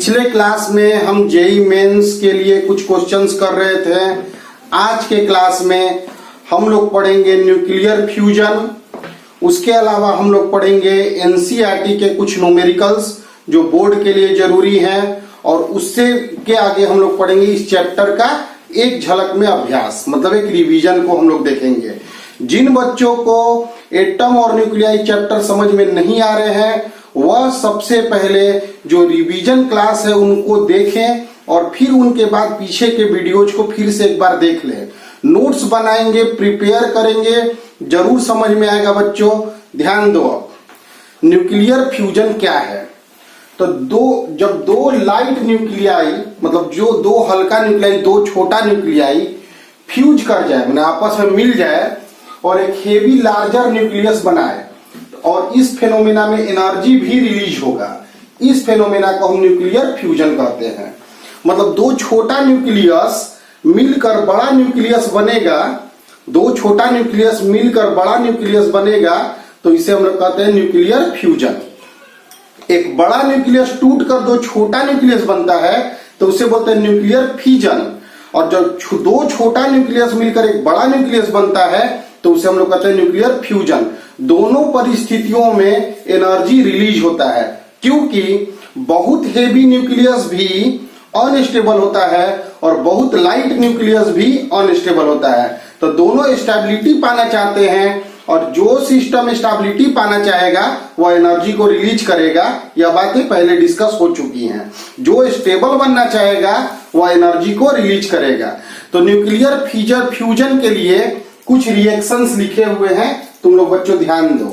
पिछले क्लास में हम जेई मेंस के लिए कुछ क्वेश्चंस कर रहे थे। आज के क्लास में हम लोग पढ़ेंगे न्यूक्लियर फ्यूजन। उसके अलावा हम लोग पढ़ेंगे एनसीईआरटी के कुछ न्यूमेरिकल्स जो बोर्ड के लिए जरूरी हैं, और उससे के आगे हम लोग पढ़ेंगे इस चैप्टर का एक झलक में अभ्यास, मतलब एक रिवीजन को हम लोग देखेंगे। जिन बच्चों को एटम और न्यूक्लियाई चैप्टर समझ में नहीं आ रहे हैं वह सबसे पहले जो रिवीजन क्लास है उनको देखें और फिर उनके बाद पीछे के वीडियोज को फिर से एक बार देख लें। नोट्स बनाएंगे, प्रिपेयर करेंगे, जरूर समझ में आएगा बच्चों। ध्यान दो, न्यूक्लियर फ्यूजन क्या है। तो जब दो लाइट न्यूक्लियाई, मतलब जो दो हल्का न्यूक्लियाई, दो छोटा न्यूक्लियाई फ्यूज कर जाए, मतलब आपस में मिल जाए और एक हेवी लार्जर न्यूक्लियस बनाए, और इस फेनोमेना में एनर्जी भी रिलीज होगा, इस फेनोमेना को हम न्यूक्लियर फ्यूजन कहते हैं। मतलब दो छोटा न्यूक्लियस मिलकर बड़ा न्यूक्लियस बनेगा, दो छोटा न्यूक्लियस मिलकर बड़ा न्यूक्लियस बनेगा, तो इसे हम लोग कहते हैं न्यूक्लियर फ्यूजन। एक बड़ा न्यूक्लियस टूटकर दो छोटा न्यूक्लियस बनता है तो उसे बोलते हैं न्यूक्लियर फ्यूजन। और जब दो छोटा न्यूक्लियस मिलकर एक बड़ा न्यूक्लियस बनता है तो उसे हम लोग कहते हैं न्यूक्लियर फ्यूजन। दोनों परिस्थितियों में एनर्जी रिलीज होता है, क्योंकि बहुत हेवी न्यूक्लियस भी अनस्टेबल होता है और बहुत लाइट न्यूक्लियस भी अनस्टेबल होता है। तो दोनों स्टेबिलिटी पाना चाहते हैं, और जो सिस्टम स्टेबिलिटी पाना चाहेगा वह एनर्जी को रिलीज करेगा। यह बातें पहले डिस्कस हो चुकी हैं। जो स्टेबल बनना चाहेगा वह एनर्जी को रिलीज करेगा। तो न्यूक्लियर फ्यूजन के लिए कुछ रिएक्शंस लिखे हुए हैं, तुम लोग बच्चों ध्यान दो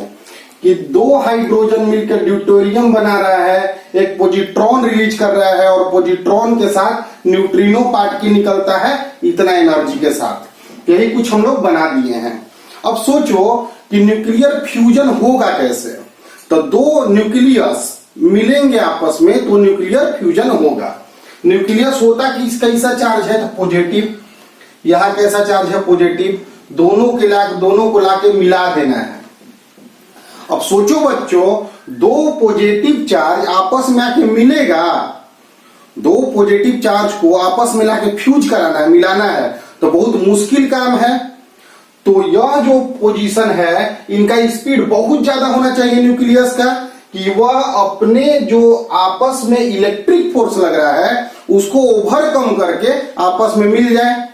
कि दो हाइड्रोजन मिलकर ड्यूटेरियम बना रहा है, एक पॉजिट्रॉन रिलीज कर रहा है और पॉजिट्रॉन के साथ न्यूट्रिनो पार्ट की निकलता है इतना एनर्जी के साथ। यही कुछ हम लोग बना दिए हैं। अब सोचो कि न्यूक्लियर फ्यूजन होगा कैसे। तो दो न्यूक्लियस मिलेंगे आपस में तो न्यूक्लियर फ्यूजन होगा। न्यूक्लियस होता कि इसका कैसा चार्ज है, तो पॉजिटिव। यहां कैसा चार्ज है, पॉजिटिव। दोनों को लाके मिला देना है। अब सोचो बच्चों, दो पॉजिटिव चार्ज आपस में आके मिलेगा, दो पॉजिटिव चार्ज को आपस में लाके फ्यूज कराना है, मिलाना है, तो बहुत मुश्किल काम है। तो यह जो पोजीशन है, इनका स्पीड बहुत ज्यादा होना चाहिए न्यूक्लियस का, कि वह अपने जो आपस में इलेक्ट्रिक फोर्स लग रहा है उसको ओवरकम करके आपस में मिल जाए।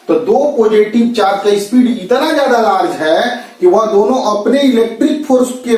तो दो पॉजिटिव चार्ज का स्पीड इतना ज्यादा लार्ज है कि वह दोनों अपने इलेक्ट्रिक फोर्स के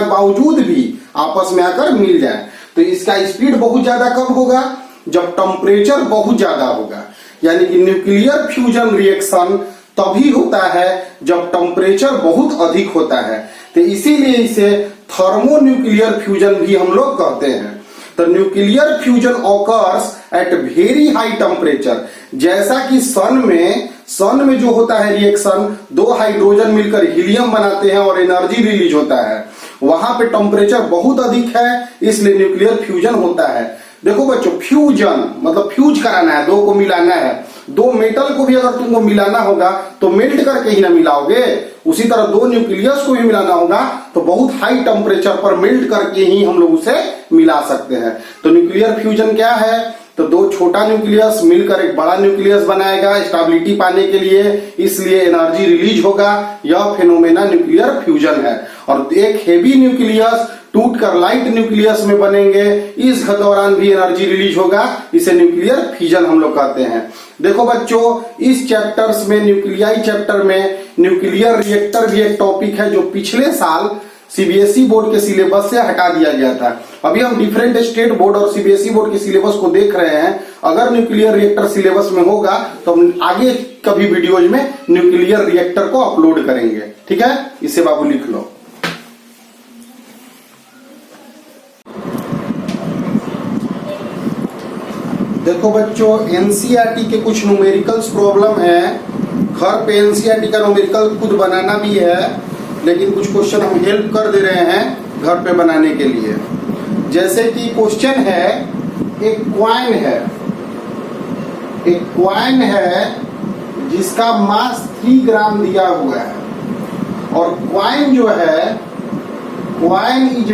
बावजूद भी आपस में आकर मिल जाए। तो इसका स्पीड बहुत ज्यादा कब होगा, जब टेम्परेचर बहुत ज्यादा होगा। यानी कि न्यूक्लियर फ्यूजन रिएक्शन तभी होता है जब टेम्परेचर बहुत अधिक होता है। तो इसीलिए इसे थर्मोन्यूक्लियर फ्यूजन भी हम लोग कहते हैं। तो nuclear fusion occurs at very high temperature. जैसा कि सन में जो होता है रिएक्शन, दो हाइड्रोजन मिलकर हीलियम बनाते हैं और एनर्जी रिलीज होता है, वहां पे टेम्परेचर बहुत अधिक है, इसलिए न्यूक्लियर फ्यूजन होता है। देखो बच्चों, फ्यूजन मतलब फ्यूज कराना है, दो को मिलाना है। दो मेटल को भी अगर तुमको मिलाना होगा तो मेल्ट करके ही ना मिलाओगे, उसी तरह दो न्यूक्लियस को भी मिलाना होगा तो बहुत हाई टेम्परेचर पर मेल्ट करके ही हम लोग उसे मिला सकते हैं। तो न्यूक्लियर फ्यूजन क्या है, तो दो छोटा न्यूक्लियस मिलकर एक बड़ा न्यूक्लियस बनाएगा स्टेबिलिटी पाने के लिए, इसलिए एनर्जी रिलीज होगा। यह फेनोमेना न्यूक्लियर फ्यूजन है। और एक हेवी न्यूक्लियस टूटकर लाइट न्यूक्लियस में बनेंगे, इस दौरान भी एनर्जी रिलीज होगा, इसे न्यूक्लियर फ्यूजन हम लोग कहते हैं। देखो बच्चों, इस चैप्टर्स में, न्यूक्लियाई चैप्टर में न्यूक्लियर रिएक्टर भी एक टॉपिक है जो पिछले साल सीबीएसई बोर्ड के सिलेबस से हटा दिया गया था। अभी हम डिफरेंट स्टेट बोर्ड और सीबीएसई बोर्ड के सिलेबस को देख रहे हैं। अगर न्यूक्लियर रिएक्टर सिलेबस में होगा तो हम आगे कभी वीडियोज में न्यूक्लियर रिएक्टर को अपलोड करेंगे। ठीक है, इसे बाबू लिख लो। देखो बच्चों, एनसीईआरटी के कुछ न्यूमेरिकल्स प्रॉब्लम है। घर पे एनसीईआरटी का न्यूमेरिकल खुद बनाना भी है, लेकिन कुछ क्वेश्चन हम हेल्प कर दे रहे हैं घर पे बनाने के लिए। जैसे कि क्वेश्चन है, एक क्वाइन है जिसका मास 3 ग्राम दिया हुआ है, और क्वाइन जो है, coin is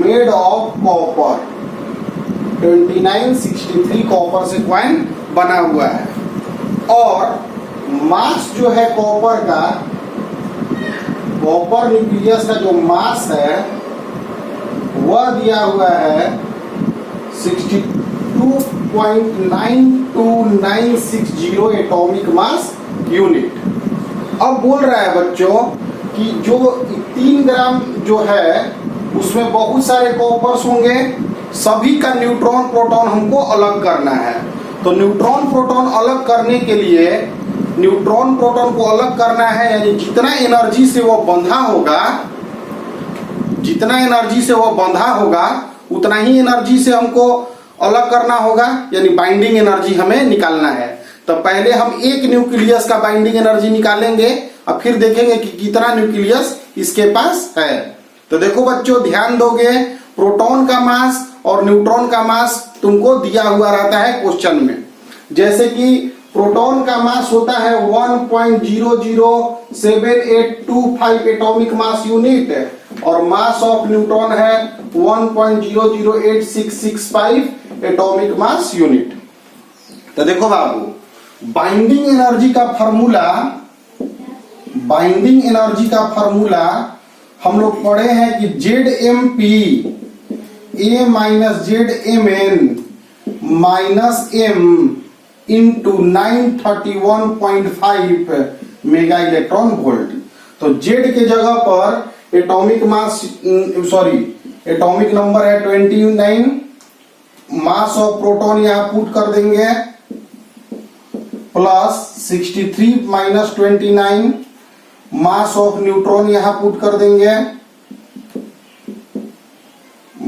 made of copper, 2963 copper से कॉइन बना हुआ है। और मास जो है कॉपर का, कॉपर न्यूक्लियस का जो मास है वह दिया हुआ है 62.92960 एटॉमिक मास यूनिट। अब बोल रहा है बच्चों कि जो 3 ग्राम जो है उसमें बहुत सारे कॉपर्स होंगे, सभी का न्यूट्रॉन प्रोटॉन हमको अलग करना है। तो न्यूट्रॉन प्रोटॉन अलग करने के लिए न्यूट्रॉन प्रोटॉन को अलग करना है, यानी जितना एनर्जी से वो बंधा होगा, जितना एनर्जी से वो बंधा होगा उतना ही एनर्जी से हमको अलग करना होगा, यानी बाइंडिंग एनर्जी हमें निकालना है। तो पहले हम एक न्यूक्लियस का बाइंडिंग एनर्जी निकालेंगे और फिर देखेंगे कि कितना न्यूक्लियस इसके पास है। तो देखो बच्चों ध्यान दोगे, प्रोटॉन का मास और न्यूट्रॉन का मास तुमको दिया हुआ रहता है क्वेश्चन में। जैसे कि प्रोटॉन का मास होता है 1.007825 एटॉमिक मास यूनिट और मास ऑफ न्यूट्रॉन है 1.008665 एटॉमिक मास यूनिट। तो देखो बाबू, बाइंडिंग एनर्जी का फार्मूला हम लोग पढ़े हैं कि ZMP A minus ZMN minus M into 931.5 mega electron volt. तो Z के जगह पर एटॉमिक नंबर है 29, मास ऑफ प्रोटॉन यहां पुट कर देंगे plus 63 minus 29, mass of neutron यहां पुट कर देंगे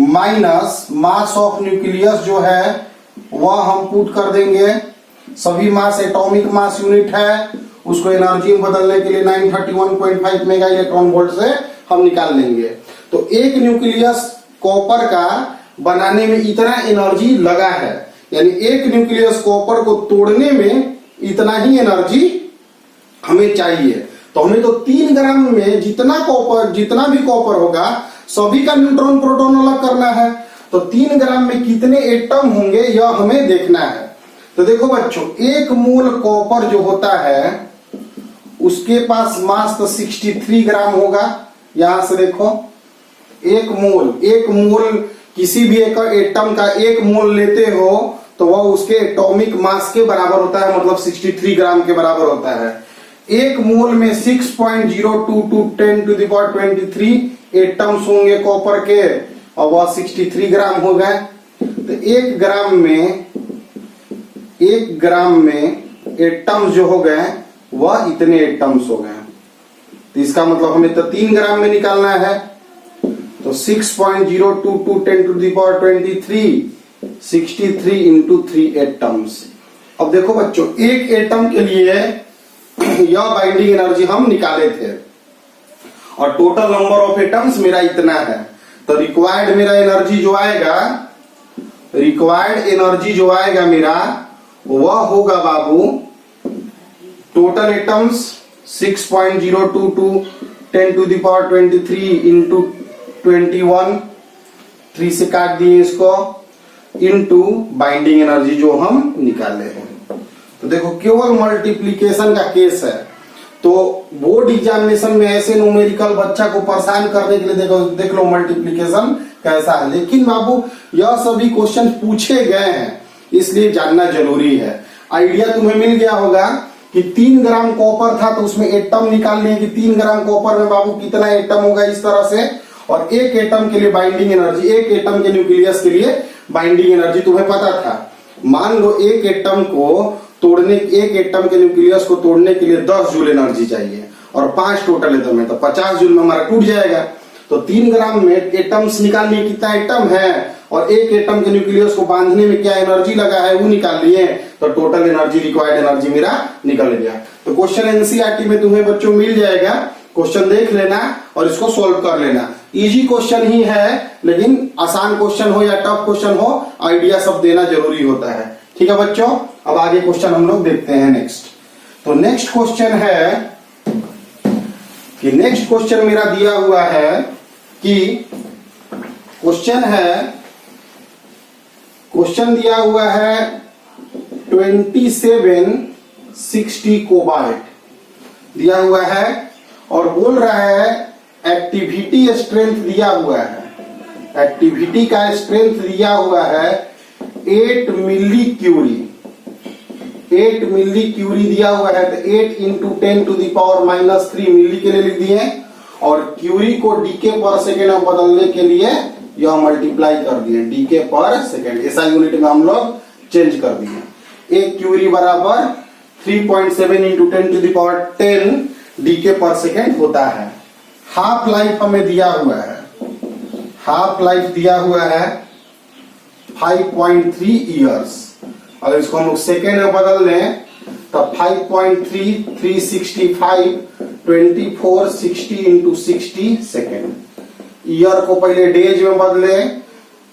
माइनस मास ऑफ न्यूक्लियस जो है वह हम पुट कर देंगे। सभी मास एटॉमिक मास यूनिट है, उसको एनर्जी में बदलने के लिए 931.5 मेगा इलेक्ट्रॉन वोल्ट से हम निकाल लेंगे। तो एक न्यूक्लियस कॉपर का बनाने में इतना एनर्जी लगा है, यानी एक न्यूक्लियस कॉपर को तोड़ने में इतना ही एनर्जी हमें चाहिए। तो हमें तो 3 ग्राम में जितना भी कॉपर होगा सभी का न्यूट्रॉन प्रोटॉन अलग करना है। तो 3 ग्राम में कितने एटम होंगे यह हमें देखना है। तो देखो बच्चों, 1 मोल कॉपर जो होता है उसके पास मास तो 63 ग्राम होगा। यहां से देखो, 1 मोल किसी भी एक एटम का 1 मोल लेते हो तो वह उसके एटॉमिक मास के बराबर होता है, मतलब 63 ग्राम के बराबर होता है। 1 मोल में 6.022 10⁻23 एटम्स होंगे कॉपर के और वह 63 ग्राम हो गए। तो 1 ग्राम में एटम्स जो हो गए वह इतने एटम्स हो गए। तो इसका मतलब हमें तो 3 ग्राम में निकालना है। तो 6.022 10⁻23 63 इंटू 3 एटम्स। अब देखो बच्चों, एक एटम के लिए यह बाइंडिंग एनर्जी हम निकाले थे और टोटल नंबर ऑफ एटम्स मेरा इतना है। तो रिक्वायर्ड एनर्जी जो आएगा मेरा वह होगा बाबू, टोटल एटम्स 6.022 10⁻23 इंटू 21, 3 से काट दिए इसको, इंटू बाइंडिंग एनर्जी जो हम निकाले हैं। तो देखो केवल मल्टीप्लीकेशन का केस है, तो बोर्ड एग्जामिनेशन में ऐसे न्यूमेरिकल बच्चा को परेशान करने के लिए देख लो मल्टीप्लीकेशन कैसा है। लेकिन बाबू यह सभी क्वेश्चन पूछे गए हैं इसलिए जानना जरूरी है। आइडिया तुम्हें मिल गया होगा कि 3 ग्राम कॉपर था तो उसमें एटम निकाल लिए कि 3 ग्राम कॉपर में बाबू कितना एटम होगा इस तरह से, और एक एटम के लिए बाइंडिंग एनर्जी, एक एटम के न्यूक्लियस के लिए बाइंडिंग एनर्जी तुम्हें पता था। मान लो एक एटम के न्यूक्लियस को तोड़ने के लिए 10 जूल एनर्जी चाहिए और 5 टोटल एटम है, तो 50 जूल में हमारा टूट जाएगा। तो 3 ग्राम में एटम्स निकाल लिए कितना एटम है और एक एटम के न्यूक्लियस को बांधने में क्या एनर्जी लगा है वो निकाल लिए, तो टोटल एनर्जी, रिक्वायर्ड एनर्जी मेरा निकल गया। तो क्वेश्चन एनसीईआरटी में तुम्हें बच्चों मिल जाएगा, क्वेश्चन देख लेना और इसको सॉल्व कर लेना। इजी क्वेश्चन ही है, लेकिन आसान क्वेश्चन हो या टफ क्वेश्चन हो, आइडिया सब देना जरूरी होता है। ठीक है बच्चों, अब आगे क्वेश्चन हम लोग देखते हैं नेक्स्ट। तो नेक्स्ट क्वेश्चन है कि नेक्स्ट क्वेश्चन मेरा दिया हुआ है कि क्वेश्चन दिया हुआ है 2760 कोबाल्ट दिया हुआ है और बोल रहा है एक्टिविटी स्ट्रेंथ दिया हुआ है, एक्टिविटी का स्ट्रेंथ दिया हुआ है 8 मिली क्यूरी, 8 मिली क्यूरी दिया हुआ है। तो 8 इंटू 10⁻³ मिली के लिए लिख दिए और क्यूरी को डीके पर सेकेंड में बदलने के लिए यह मल्टीप्लाई कर दिए, डीके पर सेकेंड ऐसा यूनिट में हम लोग चेंज कर दिए। एक क्यूरी बराबर 3.7 इंटू 10⁻10 डीके पर सेकेंड होता है। हाफ लाइफ हमें दिया हुआ है, हाफ लाइफ दिया हुआ है 5.3 ईयर्स। अगर इसको हम लोग सेकेंड में बदल लें तो 5.3 365 24 60 इंटू 60 सेकेंड। ईयर को पहले डेज में बदले,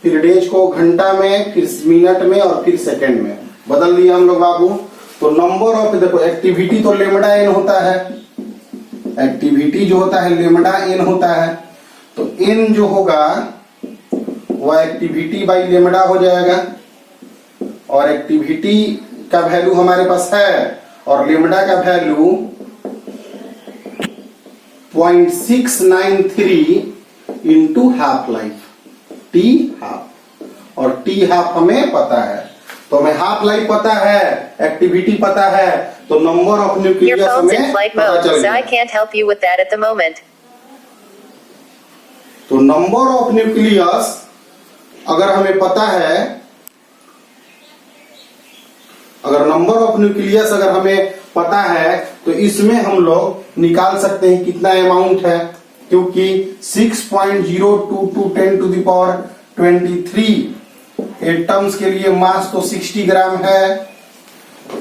फिर डेज को घंटा में, फिर मिनट में और फिर सेकेंड में बदल दिया हम लोग बाबू। तो नंबर ऑफ, देखो एक्टिविटी तो लेमडा एन होता है, एक्टिविटी जो होता है लेमडा एन होता है। तो एन जो होगा वह एक्टिविटी बाई लेमडा हो जाएगा और एक्टिविटी का वैल्यू हमारे पास है और लेमडा का value 0.693 into half life, T half, और टी हाफ हमें पता है। तो हमें हाफ लाइफ पता है, एक्टिविटी पता है, तो नंबर ऑफ न्यूक्लियस हमें पता चल गया। तो नंबर ऑफ न्यूक्लियस अगर हमें पता है, अगर नंबर ऑफ न्यूक्लियस अगर हमें पता है तो इसमें हम लोग निकाल सकते हैं कितना अमाउंट है, क्योंकि 6.022 10⁻23 एटम्स के लिए मास तो 60 ग्राम है।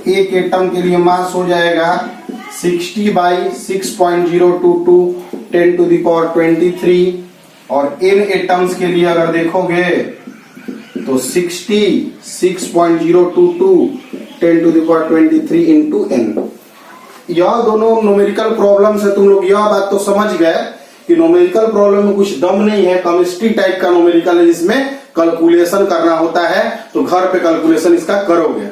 एक एटम के लिए मास हो जाएगा 60 बाई 6.022 10⁻23 और n एटम्स के लिए अगर देखोगे तो 60 6.022 10⁻23 इंटू n। यह दोनों न्यूमेरिकल प्रॉब्लम से तुम लोग यह बात तो समझ गए कि न्यूमेरिकल प्रॉब्लम में कुछ दम नहीं है, केमिस्ट्री टाइप का न्यूमेरिकल है जिसमें कैलकुलेशन करना होता है। तो घर पे कैलकुलेशन इसका करोगे।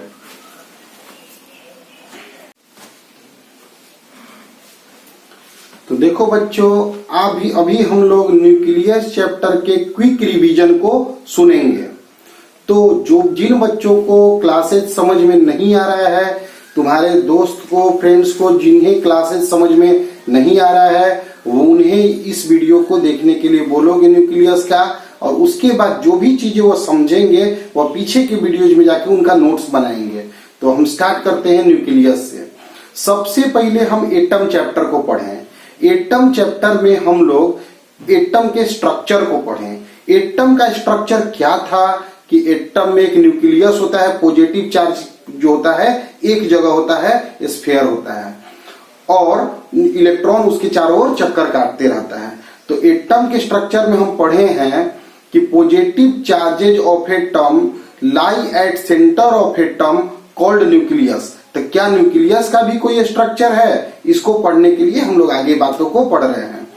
तो देखो बच्चों, अभी हम लोग न्यूक्लियस चैप्टर के क्विक रिवीजन को सुनेंगे। तो जिन बच्चों को क्लासेस समझ में नहीं आ रहा है, तुम्हारे दोस्त को, फ्रेंड्स को जिन्हें क्लासेस समझ में नहीं आ रहा है, वो उन्हें इस वीडियो को देखने के लिए बोलोगे न्यूक्लियस का, और उसके बाद जो भी चीजें वो समझेंगे वो पीछे के वीडियोज में जाके उनका नोट्स बनाएंगे। तो हम स्टार्ट करते हैं न्यूक्लियस से। सबसे पहले हम एटम चैप्टर को पढ़ें। एटम चैप्टर में हम लोग एटम के स्ट्रक्चर को पढ़ें। एटम का स्ट्रक्चर क्या था कि एटम में एक न्यूक्लियस होता है, पॉजिटिव चार्ज जो होता है एक जगह होता है, स्फीयर होता है, और इलेक्ट्रॉन उसके चारों ओर चक्कर काटते रहता है। तो एटम के स्ट्रक्चर में हम पढ़े हैं कि positive charges of atom lie at centre of atom called nucleus. तो क्या न्यूक्लियस का भी कोई स्ट्रक्चर है? इसको पढ़ने के लिए हम लोग आगे बातों को पढ़ रहे हैं।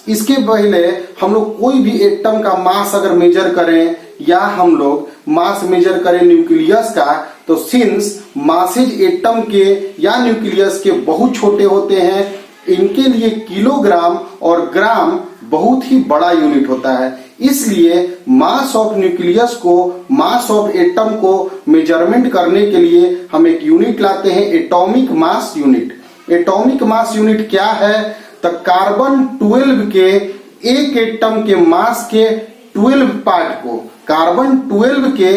इसके पहले हम लोग कोई भी एटम का मास अगर मेजर करें या हम लोग मास मेजर करें न्यूक्लियस का, तो सिंस मासेज एटम के या न्यूक्लियस के बहुत छोटे होते हैं, इनके लिए किलोग्राम और ग्राम बहुत ही बड़ा यूनिट होता है। इसलिए मास ऑफ न्यूक्लियस को, मास ऑफ एटम को मेजरमेंट करने के लिए हम एक यूनिट लाते हैं, atomic mass unit. Atomic mass unit क्या है? तो कार्बन 12 के एक एटम के मास के 12 पार्ट को, कार्बन 12 के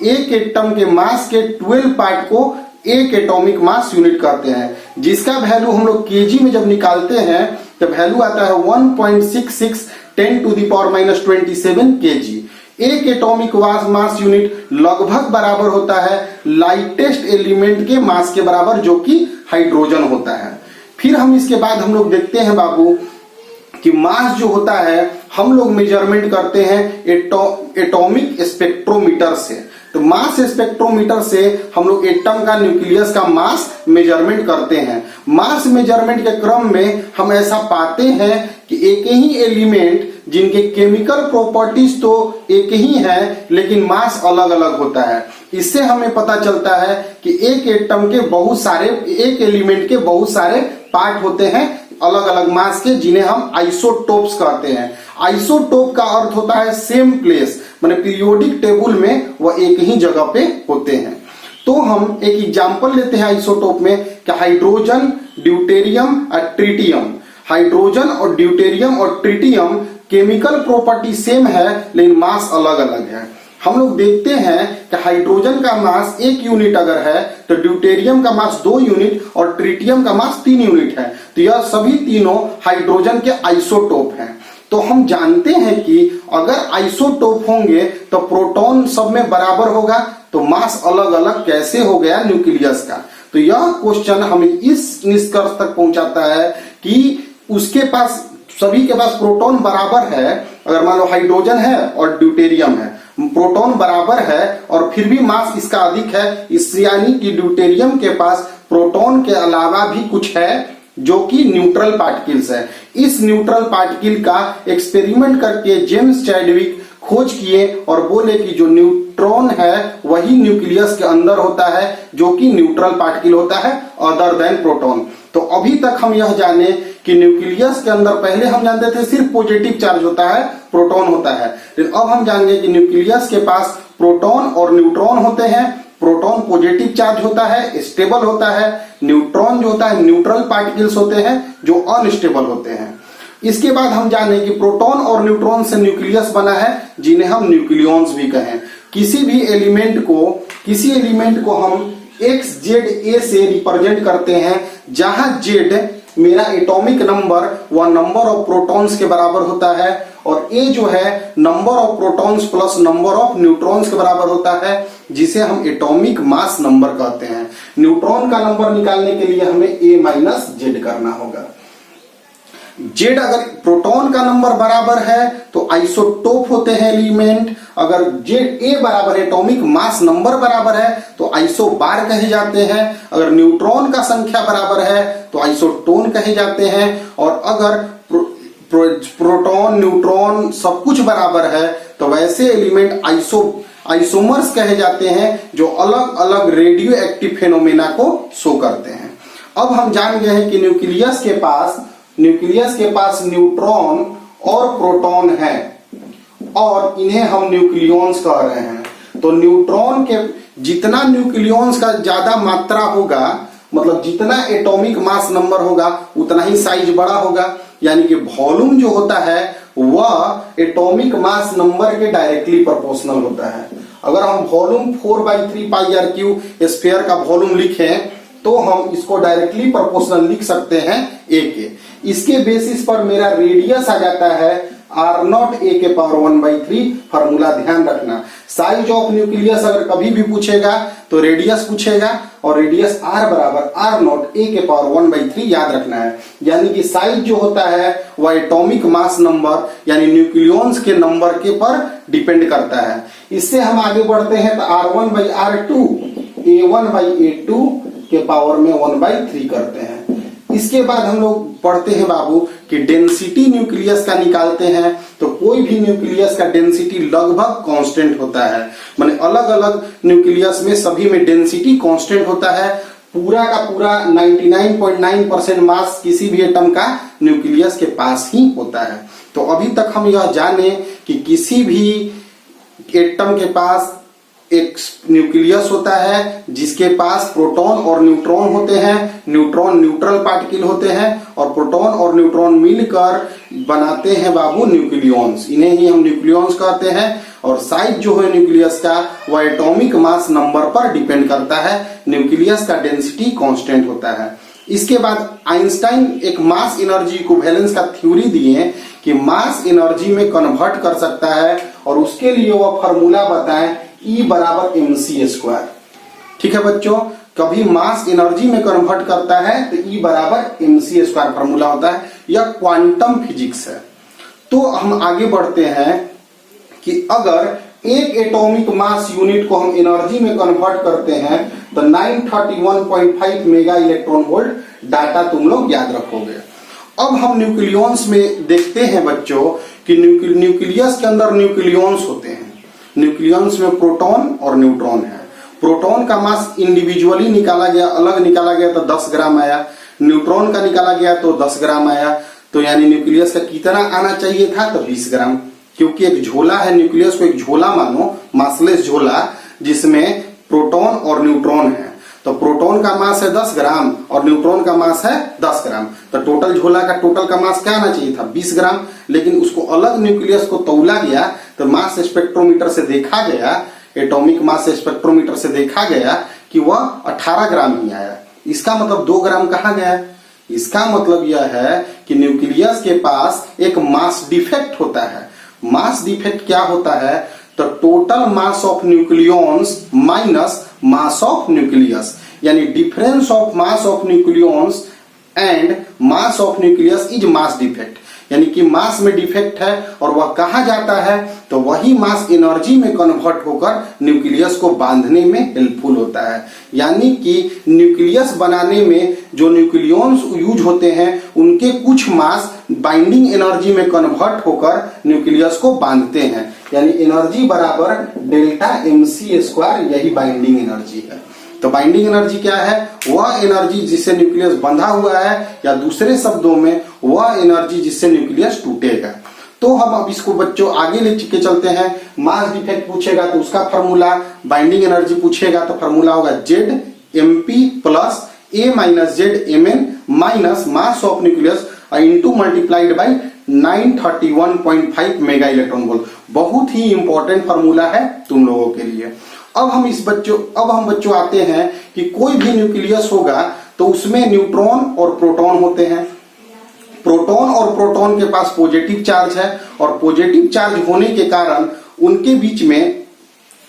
एक एटम के मास के 12 पार्ट को एक एटॉमिक मास यूनिट करते हैं, जिसका वैल्यू हम लोग केजी में जब निकालते हैं तो वैल्यू आता है 1.66 10⁻27 केजी। एक एटॉमिक मास यूनिट लगभग बराबर होता है लाइटेस्ट एलिमेंट के मास के बराबर, जो कि हाइड्रोजन होता है। फिर हम इसके बाद हम लोग देखते हैं बाबू कि मास जो होता है हम लोग मेजरमेंट करते हैं एटॉमिक स्पेक्ट्रोमीटर से। तो मास स्पेक्ट्रोमीटर से हम लोग एटम का, न्यूक्लियस का मास मेजरमेंट करते हैं। मास मेजरमेंट के क्रम में हम ऐसा पाते हैं कि एक ही एलिमेंट जिनके केमिकल प्रॉपर्टीज तो एक ही है लेकिन मास अलग अलग होता है। इससे हमें पता चलता है कि एक एटम के बहुत सारे, एक एलिमेंट के बहुत सारे पार्ट होते हैं अलग अलग मास के, जिन्हें हम आइसोटोप्स कहते हैं। आइसोटोप का अर्थ होता है सेम प्लेस, माने पीरियोडिक टेबल में वह एक ही जगह पे होते हैं। तो हम एक एग्जांपल लेते हैं आइसोटोप में कि हाइड्रोजन, ड्यूटेरियम और ट्रिटियम। हाइड्रोजन और ड्यूटेरियम और ट्रिटियम केमिकल प्रॉपर्टी सेम है लेकिन मास अलग अलग है। हम लोग देखते हैं कि हाइड्रोजन का मास 1 यूनिट अगर है तो ड्यूटेरियम का मास 2 यूनिट और ट्रिटियम का मास 3 यूनिट है। तो यह सभी तीनों हाइड्रोजन के आइसोटोप हैं। तो हम जानते हैं कि अगर आइसोटोप होंगे तो प्रोटॉन सब में बराबर होगा, तो मास अलग अलग कैसे हो गया न्यूक्लियस का। तो यह क्वेश्चन हमें इस निष्कर्ष तक पहुंचाता है कि उसके पास, सभी के पास प्रोटॉन बराबर है। अगर मान लो हाइड्रोजन है और ड्यूटेरियम है, प्रोटॉन बराबर है और फिर भी मास इसका अधिक है, इससे यानी कि ड्यूटेरियम के पास प्रोटॉन के अलावा भी कुछ है जो कि न्यूट्रल पार्टिकल्स है। इस न्यूट्रल पार्टिकल का एक्सपेरिमेंट करके जेम्स चैडविक खोज किए और बोले कि जो न्यूट्रॉन है वही न्यूक्लियस के अंदर होता है, जो कि न्यूट्रल पार्टिकल होता है अदर देन प्रोटॉन। तो अभी तक हम यह जाने कि न्यूक्लियस के अंदर, पहले हम जानते थे सिर्फ पॉजिटिव चार्ज होता है, प्रोटॉन होता है, लेकिन अब हम जानेंगे कि न्यूक्लियस के पास प्रोटॉन और न्यूट्रॉन होते हैं। प्रोटॉन पॉजिटिव चार्ज होता है, स्टेबल होता है। न्यूट्रॉन जो होता है न्यूट्रल पार्टिकल्स होते हैं जो अनस्टेबल होते हैं। इसके बाद हम जाने कि प्रोटॉन और न्यूट्रॉन से न्यूक्लियस बना है, जिन्हें हम न्यूक्लियॉन्स भी कहें। किसी एलिमेंट को हम XZA से रिप्रेजेंट करते हैं, जहां Z मेरा एटॉमिक नंबर व नंबर ऑफ प्रोटॉन्स के बराबर होता है और A जो है number of protons plus number of neutrons के बराबर होता है, जिसे हम एटॉमिक मास नंबर कहते हैं। न्यूट्रॉन का नंबर निकालने के लिए हमें A माइनस Z करना होगा। Z अगर प्रोटॉन का नंबर बराबर है तो आइसोटोप होते हैं एलिमेंट। अगर A बराबर है, एटॉमिक मास नंबर बराबर है, तो आइसोबार कहे जाते हैं। अगर न्यूट्रॉन का संख्या बराबर है तो आइसोटोन कहे जाते हैं। और अगर प्रोटॉन न्यूट्रॉन सब कुछ बराबर है तो वैसे एलिमेंट आइसोमर्स कहे जाते हैं, जो अलग अलग रेडियो एक्टिव फेनोमेना को शो करते हैं। अब हम जान गए हैं कि न्यूक्लियस के पास न्यूट्रॉन और प्रोटॉन है और इन्हें हम न्यूक्लियॉन्स कह रहे हैं। तो न्यूट्रॉन के जितना न्यूक्लियॉन्स का ज्यादा मात्रा होगा, मतलब जितना एटॉमिक मास नंबर होगा उतना ही साइज बड़ा होगा, यानी कि वॉल्यूम जो होता है वह एटॉमिक मास नंबर के डायरेक्टली प्रोपोर्शनल होता है। अगर हम वॉल्यूम 4/3πr³ स्फीयर का वॉल्यूम लिखें तो हम इसको डायरेक्टली प्रोपोर्शनल लिख सकते हैं A के। इसके बेसिस पर मेरा रेडियस आ जाता है R0 A के पावर 1/3। फार्मूला ध्यान रखना, साइज ऑफ न्यूक्लियस अगर कभी भी पूछेगा तो रेडियस पूछेगा और रेडियस R बराबर R0 A के पावर 1/3 याद रखना है। यानी कि साइज जो होता है वह एटॉमिक मास नंबर यानी न्यूक्लियॉन्स के नंबर के पर डिपेंड करता है। इससे हम आगे बढ़ते हैं तो R1/R2 A1/A2 के पावर में 1/3 करते हैं। इसके बाद हम लोग पढ़ते हैं बाबू कि डेंसिटी न्यूक्लियस का निकालते हैं। तो कोई भी न्यूक्लियस का डेंसिटी लगभग कांस्टेंट होता है, माने अलग अलग न्यूक्लियस में सभी में डेंसिटी कांस्टेंट होता है। पूरा का पूरा 99.9% मास किसी भी एटम का न्यूक्लियस के पास ही होता है। तो अभी तक हम यह जाने कि किसी भी एटम के पास एक न्यूक्लियस होता है जिसके पास प्रोटॉन और न्यूट्रॉन होते हैं। न्यूट्रॉन न्यूट्रल पार्टिकल होते हैं और प्रोटॉन और न्यूट्रॉन मिलकर बनाते हैं बाबू न्यूक्लियॉन्स। इन्हें ही हम न्यूक्लियॉन्स कहते हैं। और साइज जो है न्यूक्लियस का वह एटॉमिक मास नंबर पर डिपेंड करता है। न्यूक्लियस का डेंसिटी कांस्टेंट होता है। इसके बाद आइंस्टाइन एक मास एनर्जी इक्विवेलेंस का थ्योरी दिए कि मास एनर्जी में कन्वर्ट कर सकता है और उसके लिए वह फार्मूला बताएं E बराबर mc²। ठीक है बच्चों, कभी मास एनर्जी में कन्वर्ट करता है तो E बराबर mc² फार्मूला होता है। यह क्वांटम फिजिक्स है। तो हम आगे बढ़ते हैं कि अगर एक एटॉमिक मास यूनिट को हम एनर्जी में कन्वर्ट करते हैं तो 931.5 मेगा इलेक्ट्रॉन वोल्ट डाटा तुम लोग याद रखोगे। अब हम न्यूक्लियॉन्स में देखते हैं बच्चों कि न्यूक्लियस के अंदर न्यूक्लियॉन्स होते हैं। न्यूक्लियॉन्स में प्रोटॉन और न्यूट्रॉन है। प्रोटॉन का मास इंडिविजुअली निकाला गया, अलग निकाला गया तो 10 ग्राम आया। न्यूट्रॉन का निकाला गया तो 10 ग्राम आया। तो यानी न्यूक्लियस का कितना आना चाहिए था? तो 20 ग्राम, क्योंकि एक झोला है, न्यूक्लियस को एक झोला मानो, मासलेस झोला, जिसमें प्रोटॉन और न्यूट्रॉन है। तो प्रोटॉन का मास है 10 ग्राम और न्यूट्रॉन का मास है 10 ग्राम। तो टोटल झोला का टोटल का मास क्या आना चाहिए था? 20 ग्राम। लेकिन उसको अलग न्यूक्लियस को तौला गया तो मास स्पेक्ट्रोमीटर से देखा गया, एटॉमिक मास स्पेक्ट्रोमीटर से देखा गया कि वह 18 ग्राम ही आया। इसका मतलब 2 ग्राम कहाँ गया? इसका मतलब यह है कि न्यूक्लियस के पास एक मास डिफेक्ट होता है। मास डिफेक्ट क्या होता है? तो total mass of nucleons minus mass of nucleus, यानी difference of mass of nucleons and mass of nucleus is mass defect. यानी कि मास में डिफेक्ट है और वह कहा जाता है तो वही मास एनर्जी में कन्वर्ट होकर न्यूक्लियस को बांधने में हेल्पफुल होता है। यानी कि न्यूक्लियस बनाने में जो न्यूक्लियॉन्स यूज होते हैं उनके कुछ मास बाइंडिंग एनर्जी में कन्वर्ट होकर न्यूक्लियस को बांधते हैं। यानी एनर्जी बराबर डेल्टा mc², यही बाइंडिंग एनर्जी है। तो बाइंडिंग एनर्जी क्या है? वह एनर्जी जिससे न्यूक्लियस बंधा हुआ है, या दूसरे शब्दों में वह एनर्जी जिससे न्यूक्लियस टूटेगा। तो हम अब इसको बच्चों आगे ले के चलते हैं। मास डिफेक्ट पूछेगा तो उसका फॉर्मूला, बाइंडिंग एनर्जी पूछेगा तो फॉर्मूला होगा ZMP plus A minus ZMN minus mass of nucleus into multiplied by 931.5 mega electron volt. बहुत ही इंपॉर्टेंट फॉर्मूला है तुम लोगों के लिए। अब हम बच्चों आते हैं कि कोई भी न्यूक्लियस होगा तो उसमें न्यूट्रॉन और प्रोटॉन होते हैं। प्रोटॉन और प्रोटॉन के पास पॉजिटिव चार्ज है और पॉजिटिव चार्ज होने के कारण उनके बीच में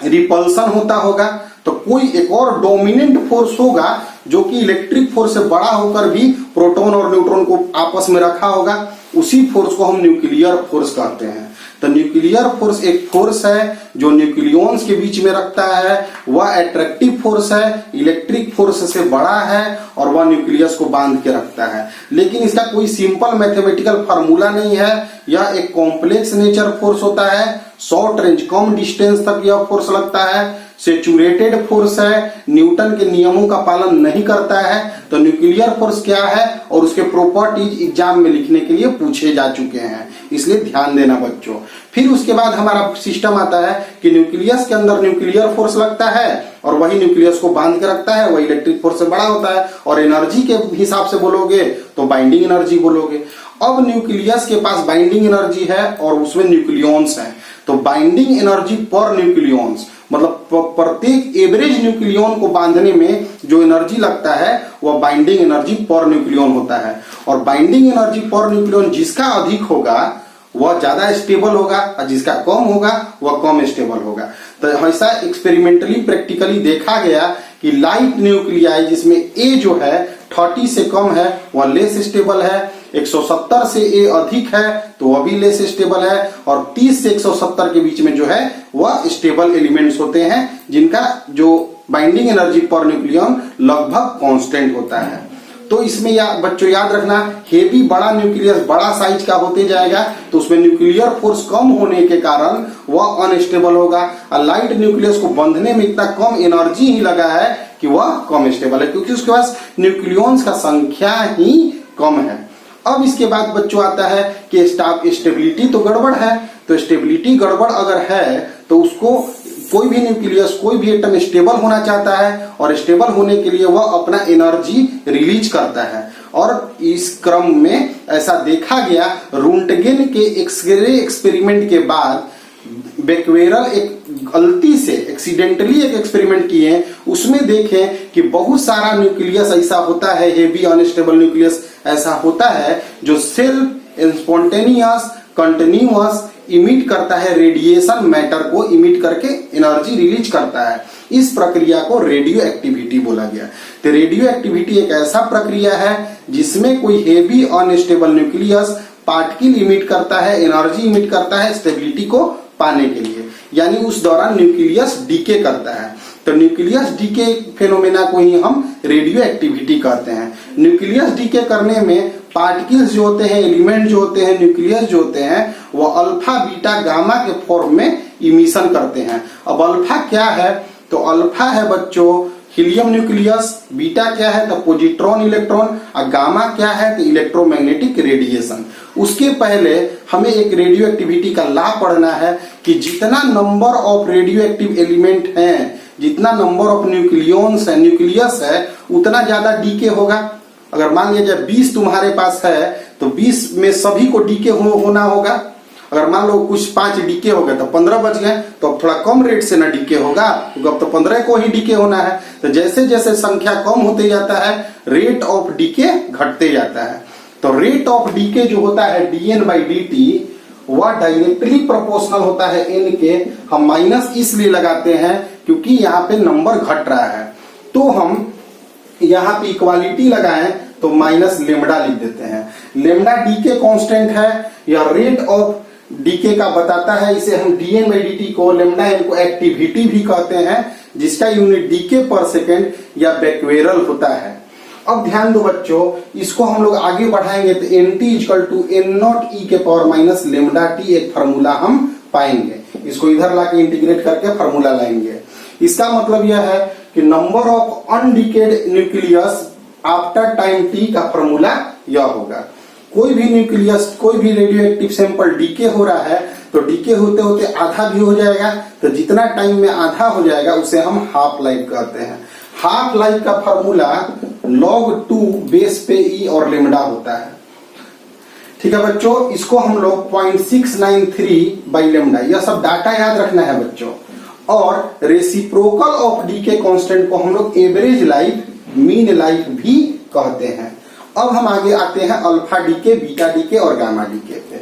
रिपल्सन होता होगा। तो कोई एक और डोमिनेंट फोर्स होगा जो कि इलेक्ट्रिक फोर्स से बड़ा होकर भी प्रोटॉन और न्यूट्रॉन को आपस में रखा होगा। उसी फोर्स को हम न्यूक्लियर फोर्स कहते हैं। तो न्यूक्लियर फोर्स एक फोर्स है जो न्यूक्लियॉन्स के बीच में रखता है। वह अट्रैक्टिव फोर्स है, इलेक्ट्रिक फोर्स से बड़ा है और वह न्यूक्लियस को बांध के रखता है। लेकिन इसका कोई सिंपल मैथमेटिकल फार्मूला नहीं है। यह एक कॉम्प्लेक्स नेचर फोर्स होता है। शॉर्ट रेंज, कम डिस्टेंस तक यह फोर्स लगता है। सेचुरेटेड फोर्स है, न्यूटन के नियमों का पालन नहीं करता है। तो न्यूक्लियर फोर्स क्या है और उसके प्रॉपर्टीज एग्जाम में लिखने के लिए पूछे जा चुके हैं, इसलिए ध्यान देना बच्चों। फिर उसके बाद हमारा सिस्टम आता है कि न्यूक्लियस के अंदर न्यूक्लियर फोर्स लगता है और वही न्यूक्लियस को बांध के रखता है। वही इलेक्ट्रिक फोर्स से बड़ा होता है और एनर्जी के हिसाब से बोलोगे तो बाइंडिंग एनर्जी बोलोगे। अब न्यूक्लियस के पास बाइंडिंग एनर्जी है और उसमें न्यूक्लियॉन्स हैं। तो बाइंडिंग एनर्जी पर न्यूक्लियॉन्स मतलब प्रत्येक एवरेज न्यूक्लियॉन को बांधने में जो एनर्जी लगता है वह बाइंडिंग एनर्जी पर न्यूक्लियॉन होता है। और बाइंडिंग एनर्जी पर न्यूक्लियॉन जिसका अधिक होगा वह ज्यादा स्टेबल होगा और जिसका कम होगा वह कम स्टेबल होगा। तो ऐसा एक्सपेरिमेंटली प्रैक्टिकली देखा गया कि लाइट न्यूक्लियाई जिसमें ए जो है 30 से कम है वह लेस स्टेबल है। 170 से ए अधिक है तो वह भी लेस स्टेबल है। और 30 से 170 के बीच में जो है वह स्टेबल एलिमेंट्स होते हैं जिनका जो बाइंडिंग एनर्जी पर न्यूक्लियॉन लगभग कांस्टेंट होता है। तो इसमें बच्चों याद रखना, हेवी बड़ा न्यूक्लियस बड़ा साइज का होते जाएगा तो उसमें न्यूक्लियर फोर्स कम होने के कारण वह अनस्टेबल होगा। और लाइट न्यूक्लियस को बंधने में इतना कम एनर्जी ही लगा है कि वह कम स्टेबल है, क्योंकि उसके पास न्यूक्लियॉन्स का संख्या ही कम है। अब इसके बाद बच्चों आता है कि स्टेबिलिटी तो गड़बड़ है। तो स्टेबिलिटी गड़बड़ अगर है तो उसको कोई भी न्यूक्लियस कोई भी एटम स्टेबल होना चाहता है और स्टेबल होने के लिए वह अपना एनर्जी रिलीज करता है। और इस क्रम में ऐसा देखा गया, रोंटगेन के एक्सरे एक्सपेरिमेंट के बाद बेक्वेरल एक गलती से एक्सीडेंटली एक एक्सपेरिमेंट किए, उसमें देखें कि बहुत सारा न्यूक्लियस ऐसा होता है, हेवी अनस्टेबल न्यूक्लियस ऐसा होता है जो सेल्फ स्पॉन्टेनियस कंटिन्यूअस इमिट करता है, रेडिएशन मैटर को इमिट करके एनर्जी रिलीज करता है। इस प्रक्रिया को रेडियो एक्टिविटी बोला गया। तो रेडियो एक्टिविटी एक ऐसा प्रक्रिया है जिसमें कोई heavy unstable nucleus particle emit करता है, एनर्जी इमिट करता है स्टेबिलिटी को पाने के लिए, यानी उस दौरान न्यूक्लियस डीके करता है। तो न्यूक्लियस डीके फेनोमेना को ही हम रेडियो एक्टिविटी कहते हैं। न्यूक्लियस डीके करने में पार्टिकल्स जो होते हैं, एलिमेंट जो होते हैं, न्यूक्लियस जो होते हैं, वो अल्फा बीटा गामा के फॉर्म में इमिशन करते हैं। अब अल्फा क्या है? तो अल्फा है बच्चों हीलियम न्यूक्लियस, बीटा क्या है? तो पॉजिट्रॉन इलेक्ट्रॉन, और गामा क्या है? तो इलेक्ट्रोमैग्नेटिक रेडिएशन। उसके पहले हमें एक रेडियो एक्टिविटी का लॉ पढ़ना है कि जितना number of radio active element हैं, जितना नंबर ऑफ न्यूक्लियॉन्स है, न्यूक्लियस है, उतना ज्यादा डीके होगा। अगर मान लिया जाए 20 तुम्हारे पास है तो 20 में सभी को डीके होना होगा। अगर मान लो कुछ 5 डीके हो गए तो 15 बच गए, तो अब थोड़ा कम रेट से ना डीके होगा, क्योंकि अब तो 15 को ही डीके होना है। तो जैसे जैसे संख्या कम होते जाता है, रेट ऑफ डीके घटते जाता है। तो रेट ऑफ डीके जो होता है dN/dt, वह डायरेक्टली प्रोपोर्शनल होता है n के। हम माइनस इसलिए लगाते हैं क्योंकि यहाँ पे नंबर घट रहा है, तो हम यहाँ पे इक्वालिटी लगाएं तो माइनस लेमडा लिख देते हैं। लेमडा डीके कांस्टेंट है, या रेट ऑफ डीके का बताता है। इसे हम dN/dt को, लेमडा n को एक्टिविटी भी कहते हैं, जिसका यूनिट डीके पर सेकेंड या बेक्वेरल होता है। अब ध्यान दो बच्चों, इसको हम लोग आगे बढ़ाएंगे तो Nt=n0e⁻ लेमडा टी एक फार्मूला हम पाएंगे। इसको इधर लाके इंटीग्रेट करके फार्मूला लाएंगे। इसका मतलब यह है कि number of undecayed nucleus after time T का फार्मूला यह होगा। कोई भी न्यूक्लियस, कोई भी रेडियो एक्टिव सैंपल डीके हो रहा है तो डीके होते होते आधा भी हो जाएगा, तो जितना टाइम में आधा हो जाएगा उसे हम हाफ लाइफ कहते हैं। हाफ लाइफ का फार्मूला log2 बेस पे ई और लेमडा होता है। ठीक है बच्चों, इसको हम लोग 0.693 बाई लेमडा, यह सब डाटा याद रखना है बच्चों। और रेसिप्रोकल ऑफ डीके कांस्टेंट को हम लोग एवरेज लाइफ, मीन लाइफ भी कहते हैं। अब हम आगे आते हैं अल्फा डीके, बीटा डीके और गामा डीके पे।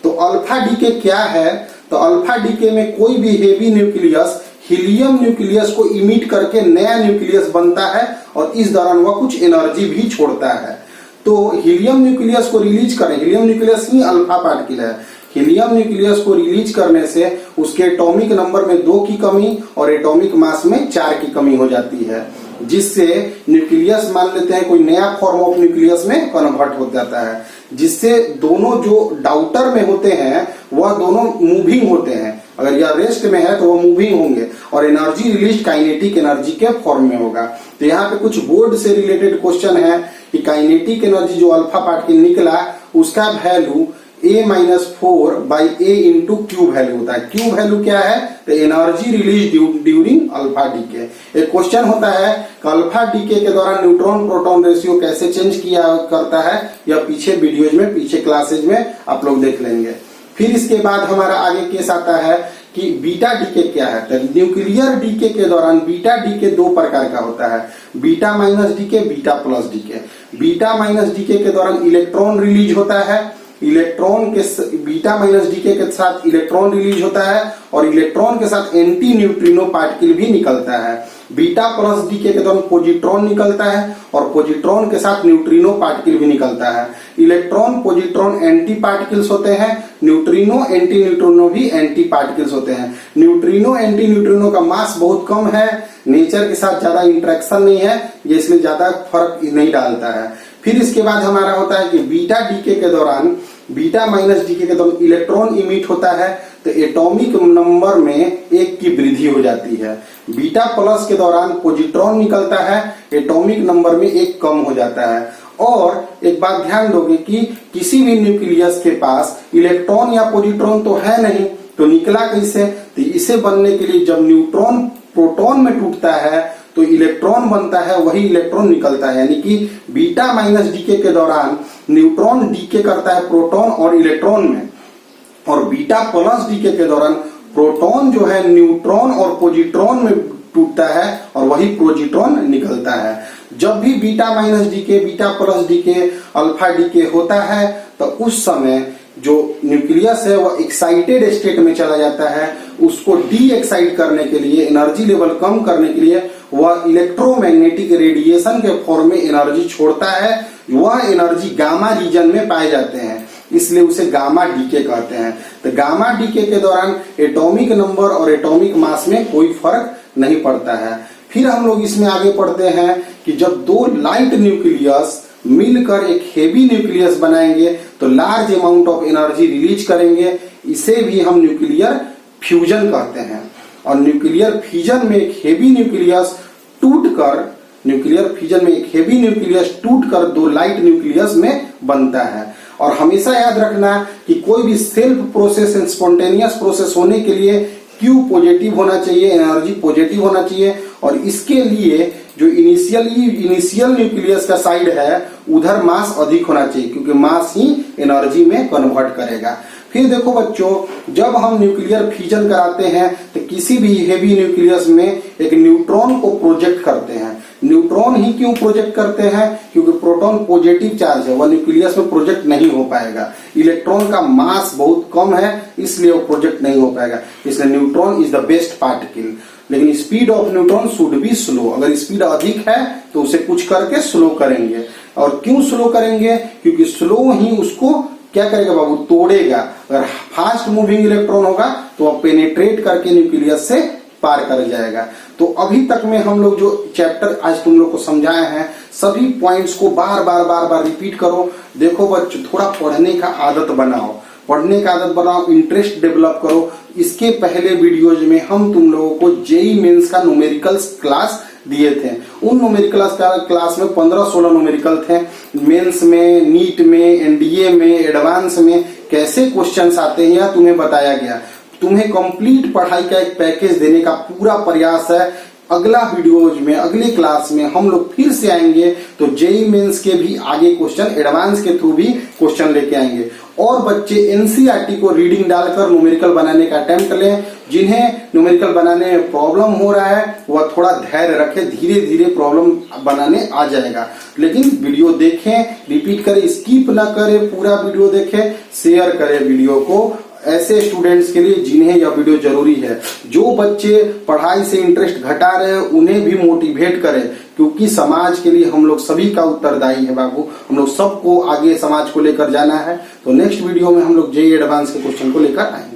तो अल्फा डीके क्या है? तो अल्फा डीके में कोई भी हेवी न्यूक्लियस हीलियम न्यूक्लियस को इमिट करके नया न्यूक्लियस बनता है, और इस दौरान वह कुछ एनर्जी भी छोड़ता है। तो हीलियम न्यूक्लियस को रिलीज करें, हीलियम न्यूक्लियस ही अल्फा पार्टिकल है। हीलियम न्यूक्लियस को रिलीज करने से उसके एटॉमिक नंबर में 2 की कमी और एटॉमिक मास में 4 की कमी हो जाती है, जिससे न्यूक्लियस मान लेते हैं कोई नया फॉर्म ऑफ न्यूक्लियस में कन्वर्ट हो जाता है, जिससे दोनों जो डाउटर में होते हैं वह दोनों मूविंग होते हैं। अगर यह रेस्ट में है तो वह मूविंग होंगे, और एनर्जी रिलीज काइनेटिक एनर्जी के फॉर्म में होगा। तो यहाँ पे कुछ बोर्ड से रिलेटेड क्वेश्चन है कि काइनेटिक एनर्जी जो अल्फा पार्टिकल निकला उसका value A-4/A into Q value होता है। क्यू वैल्यू क्या है? तो energy release during alpha decay. एक क्वेश्चन होता है कि अल्फा डीके के दौरान न्यूट्रॉन प्रोटॉन रेशियो कैसे चेंज किया करता है, या पीछे वीडियोज में, पीछे क्लासेज में आप लोग देख लेंगे। फिर इसके बाद हमारा आगे केस आता है कि बीटा डीके क्या है। तो न्यूक्लियर डीके के दौरान बीटा डीके 2 प्रकार का होता है, beta minus decay, beta plus decay. Beta minus decay के दौरान इलेक्ट्रॉन रिलीज होता है, इलेक्ट्रॉन के बीटा माइनस डीके के साथ इलेक्ट्रॉन रिलीज होता है, और इलेक्ट्रॉन के साथ एंटी न्यूट्रिनो पार्टिकल भी निकलता है। बीटा प्लस डीके के दौरान पॉजिट्रॉन निकलता है, और पॉजिट्रॉन के साथ न्यूट्रिनो पार्टिकल भी निकलता है। इलेक्ट्रॉन पॉजिट्रॉन एंटी पार्टिकल्स होते हैं, न्यूट्रिनो एंटी न्यूट्रिनो भी एंटी पार्टिकल्स होते हैं। न्यूट्रिनो एंटी न्यूट्रिनो का मास बहुत कम है, नेचर के साथ ज्यादा इंटरेक्शन नहीं है, ये इसलिए ज्यादा फर्क नहीं डालता है। फिर इसके बाद हमारा होता है कि बीटा डीके के दौरान, बीटा माइनस डीके के दौरान इलेक्ट्रॉन इमिट होता है, तो एटॉमिक नंबर में 1 की वृद्धि हो जाती है। बीटा प्लस के दौरान पॉजिट्रॉन निकलता है, एटॉमिक नंबर में 1 कम हो जाता है। और एक बात ध्यान दोगे कि किसी भी न्यूक्लियस के पास इलेक्ट्रॉन या पॉजिट्रॉन तो है नहीं, तो निकला कैसे? तो इसे बनने के लिए जब न्यूट्रॉन प्रोटॉन में टूटता है तो इलेक्ट्रॉन बनता है, वही इलेक्ट्रॉन निकलता है। यानी कि बीटा माइनस डीके के दौरान न्यूट्रॉन डीके करता है प्रोटॉन और इलेक्ट्रॉन में, और बीटा प्लस डीके के दौरान प्रोटॉन जो है न्यूट्रॉन और पॉजिट्रॉन में टूटता है, और वही पॉजिट्रॉन निकलता है। जब भी beta minus decay, beta plus decay, alpha decay होता है, तो उस समय जो न्यूक्लियस है वह एक्साइटेड स्टेट में चला जाता है। उसको डी एक्साइट करने के लिए, एनर्जी लेवल कम करने के लिए वह इलेक्ट्रोमैग्नेटिक रेडिएशन के फॉर्म में एनर्जी छोड़ता है। वह एनर्जी गामा रीजन में पाए जाते हैं, इसलिए उसे गामा डीके कहते हैं। तो गामा डीके के दौरान एटॉमिक नंबर और एटॉमिक मास में कोई फर्क नहीं पड़ता है। फिर हम लोग इसमें आगे पढ़ते हैं कि जब 2 लाइट न्यूक्लियस मिलकर एक हेवी न्यूक्लियस बनाएंगे तो large amount of energy release करेंगे। इसे भी हम न्यूक्लियर फ्यूजन कहते हैं। और न्यूक्लियर फ्यूजन में एक हेवी न्यूक्लियस टूटकर दो लाइट न्यूक्लियस में बनता है। और हमेशा याद रखना कि कोई भी self process and spontaneous process होने के लिए Q पॉजिटिव होना चाहिए, एनर्जी पॉजिटिव होना चाहिए। और इसके लिए जो इनिशियल न्यूक्लियस का साइड है उधर मास अधिक होना चाहिए, क्योंकि मास ही एनर्जी में कन्वर्ट करेगा। फिर देखो बच्चों, जब हम न्यूक्लियर फ्यूजन कराते हैं तो किसी भी हेवी न्यूक्लियस में एक न्यूट्रॉन को प्रोजेक्ट करते हैं। न्यूट्रॉन ही क्यों प्रोजेक्ट करते हैं? क्योंकि प्रोटॉन पॉजिटिव चार्ज है, वह न्यूक्लियस में प्रोजेक्ट नहीं हो पाएगा। इलेक्ट्रॉन का मास बहुत कम है, इसलिए वो प्रोजेक्ट नहीं हो पाएगा। इसलिए neutron is the best particle. लेकिन speed of neutron should be slow. अगर स्पीड अधिक है तो उसे कुछ करके स्लो करेंगे। और क्यों स्लो करेंगे? क्योंकि स्लो ही उसको क्या करेगा बाबू? तोड़ेगा। अगर फास्ट मूविंग इलेक्ट्रॉन होगा तो वह पेनिट्रेट करके न्यूक्लियस से पार कर जाएगा। तो अभी तक में हम लोग जो चैप्टर आज तुम लोग को समझाए हैं, सभी पॉइंट्स को बार बार रिपीट करो। देखो बच्चों, थोड़ा पढ़ने का आदत बनाओ, इंटरेस्ट डेवलप करो। इसके पहले वीडियोज में हम तुम लोगों को जेईई मेंस का न्यूमेरिकल्स क्लास दिए थे। उन न्यूमेरिकल्स का क्लास में 15-16 न्यूमेरिकल थे। मेंस में, नीट में, एनडीए में, एडवांस में कैसे क्वेश्चंस आते हैं यह तुम्हें बताया गया। तुम्हें कंप्लीट पढ़ाई का एक पैकेज देने का पूरा प्रयास है। अगला वीडियोज में, अगली क्लास में हम लोग फिर से आएंगे तो जेईई मेंस के भी आगे क्वेश्चन, एडवांस के थ्रू भी क्वेश्चन लेके आएंगे। और बच्चे एनसीईआरटी को रीडिंग डालकर न्यूमेरिकल बनाने का अटेम्प्ट लें। जिन्हें न्यूमेरिकल बनाने में प्रॉब्लम हो रहा है वह थोड़ा धैर्य रखें, धीरे धीरे प्रॉब्लम बनाने आ जाएगा। लेकिन वीडियो देखें, रिपीट करें, स्किप ना करें, पूरा वीडियो देखें, शेयर करें वीडियो को ऐसे स्टूडेंट्स के लिए जिन्हें यह वीडियो जरूरी है। जो बच्चे पढ़ाई से इंटरेस्ट घटा रहे हैं उन्हें भी मोटिवेट करें, क्योंकि समाज के लिए हम लोग सभी का उत्तरदायी है बाबू। हम लोग सबको आगे समाज को लेकर जाना है। तो नेक्स्ट वीडियो में हम लोग जेईई एडवांस के क्वेश्चन को लेकर आएंगे।